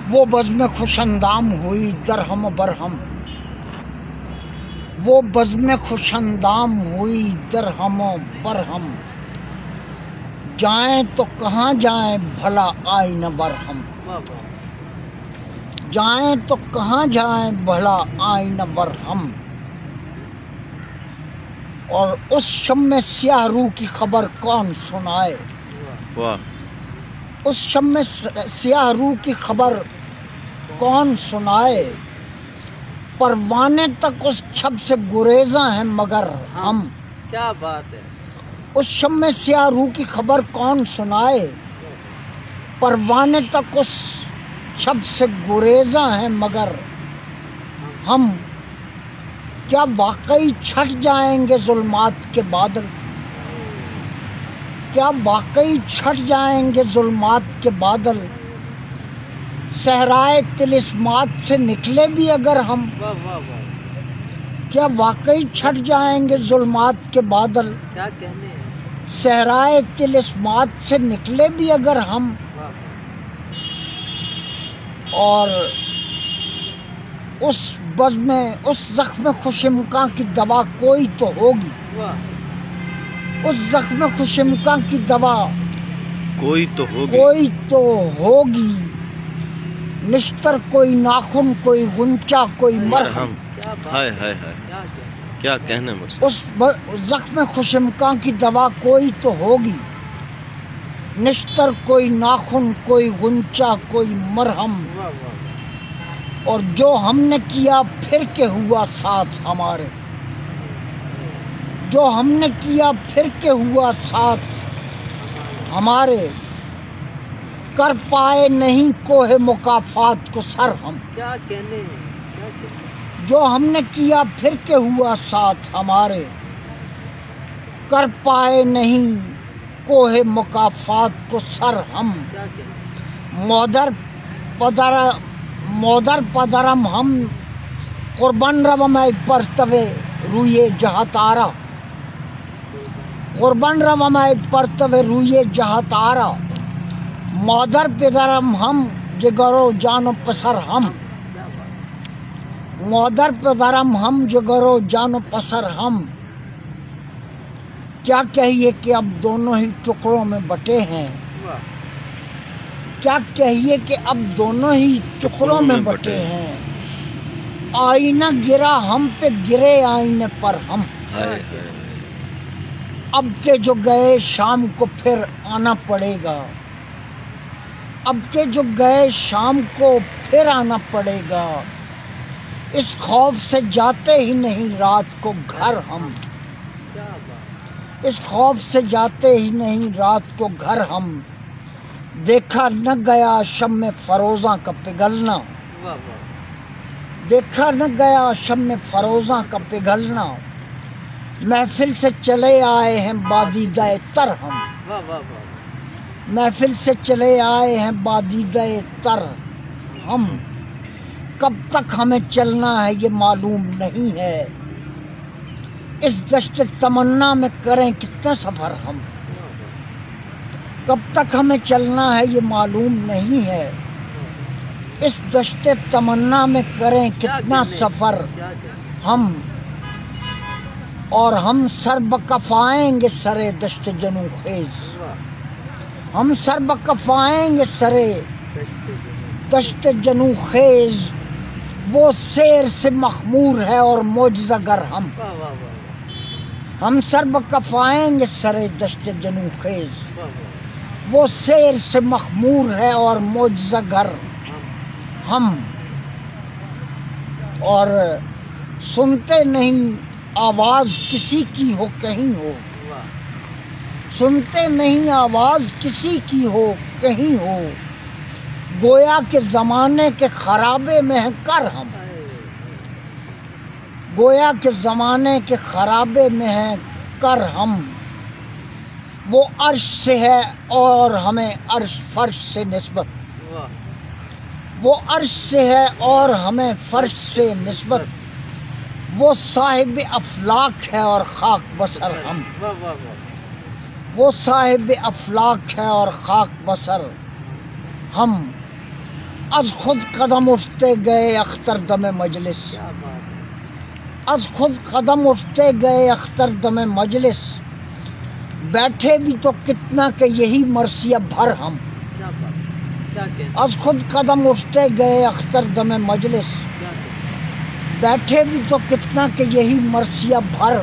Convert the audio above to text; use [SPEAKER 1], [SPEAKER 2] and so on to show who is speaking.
[SPEAKER 1] وہ بزم خوش اندام ہوئی درہم و برہم، وہ بزم خوش اندام ہوئی درہم و برہم، جائیں تو کہاں جائیں بھلا آئی نہ برہم، جائیں تو کہاں جائیں بھلا آئی نہ برہم۔ اور اس شمع سیاہ روح کی خبر کون سنائے، اس شمع سیاہ روح کی خبر کون سنائے، پروانے تک اس چھب سے گریزاں ہیں مگر ہم۔
[SPEAKER 2] کیا بات ہے۔
[SPEAKER 1] اس شمع سیاہ روح کی خبر کون سنائے، پروانے تک اس چھب سے گریزاں ہیں مگر ہم۔ کیا واقعی چھٹ جائیں گے ظلمات کے بادل، کیا واقعی چھٹ جائیں گے ظلمات کے بادل، صحرائے طلسمات سے نکلے بھی اگر ہم۔ کیا واقعی چھٹ جائیں گے ظلمات کے بادل،
[SPEAKER 2] کیا کہنے ہیں،
[SPEAKER 1] صحرائے طلسمات سے نکلے بھی اگر ہم۔ اور اس بزم اس زخم خوش امکاں کی دوا کوئی تو ہوگی، اس زخم خوش امکاں کی دوا
[SPEAKER 3] کوئی تو ہوگی،
[SPEAKER 1] کوئی تو ہوگی، نشتر کوئی ناخن کوئی غنچہ کوئی مرہم۔
[SPEAKER 3] ہائے ہائے ہائے، کیا کہنے مجھ سے۔
[SPEAKER 1] اس زخم خوش امکاں کی دوا کوئی تو ہوگی، نشتر کوئی ناخن کوئی غنچہ کوئی مرہم۔ اور جو ہم نے کیا پھر کے ہوا ساتھ ہمارے، جو ہم نے کیا پھر کے ہوا ساتھ ہمارے، کر پائے نہیں کوہ مکافات کو سر ہم۔
[SPEAKER 2] کیا کہنے ہیں، کیا کہنے،
[SPEAKER 1] جو ہم نے کیا پھر کے ہوا ساتھ ہمارے، کر پائے نہیں کوہ مکافات کو سر ہم۔
[SPEAKER 2] کیا کہنے،
[SPEAKER 1] مادر پدرم ہم قربان روم پرتوے روی جہت آرا، قربان روم پرتوے روی جہت آرا، مادر پدرم ہم جگر و جان و پسر ہم، مادر پدرم ہم جگر و جان و پسر ہم۔ کیا کہیے کہ اب دونوں ہی ٹکڑوں میں بٹے ہیں، کیا کہیے کہ اب دونوں ہی ٹکڑوں میں بٹے ہیں، آئینہ گرا ہم پہ گرے آئینے پر ہم۔ اب کے جو گئے شام کو پھر آنا پڑے گا، اب کے جو گئے شام کو پھر آنا پڑے گا، اس خوف سے جاتے ہی نہیں رات کو گھر ہم، اس خوف سے جاتے ہی نہیں رات کو گھر ہم۔ دیکھا نہ گیا شمع فروزاں کا پگھلنا، دیکھا نہ گیا شمع فروزاں کا پگھلنا، محفل سے چلے آئے ہیں بادیدہ تر ہم، محفل سے چلے آئے ہیں بادیدہ تر ہم۔ کب تک ہمیں چلنا ہے یہ معلوم نہیں ہے، اس دشت تمنا میں کریں کتنا سفر ہم، کب تک ہمیں چلنا ہے یہ معلوم نہیں ہے، اس دشت تمنا میں کریں کتنا سفر ہم۔ اور ہم سر بکف آئیں گے سرے دشت جنو خیز، ہم سر بکف آئیں گے سرے دشت جنو خیز، وہ سیر سے مخمور ہے اور معجزہ گر ہم سر بکف آئیں گے سرے دشت جنو خیز، وہ سیر سے مخمور ہے اور معجزہ گر ہم۔ اور سنتے نہیں آواز کسی کی ہو کہیں ہو، سنتے نہیں آواز کسی کی ہو کہیں ہو، گویا کہ زمانے کے خرابے میں ہے کر ہم، گویا کہ زمانے کے خرابے میں ہے کر ہم۔ وہ عرش سے ہے اور ہمیں عرش فرش سے نسبت، وہ عرش سے ہے اور ہمیں فرش سے نسبت، وہ صاحب افلاک ہے اور خاک بسر ہم، وہ صاحب افلاک ہے اور خاک بسر ہم۔ از خود قدم اٹھتے گئے اختر دم مجلس،
[SPEAKER 2] کیا بات ہے،
[SPEAKER 1] از خود قدم اٹھتے گئے اختر دم مجلس، بیٹھے بھی تو کتنا کہ یہی مرثیہ بھر ہم،
[SPEAKER 2] کیا بات ہے، کیا کہنے،
[SPEAKER 1] از خود قدم اٹھتے گئے اختر دم مجلس،
[SPEAKER 2] کیا کہنے،
[SPEAKER 1] بیٹھے بھی تو کتنا کہ یہی مرثیہ بھر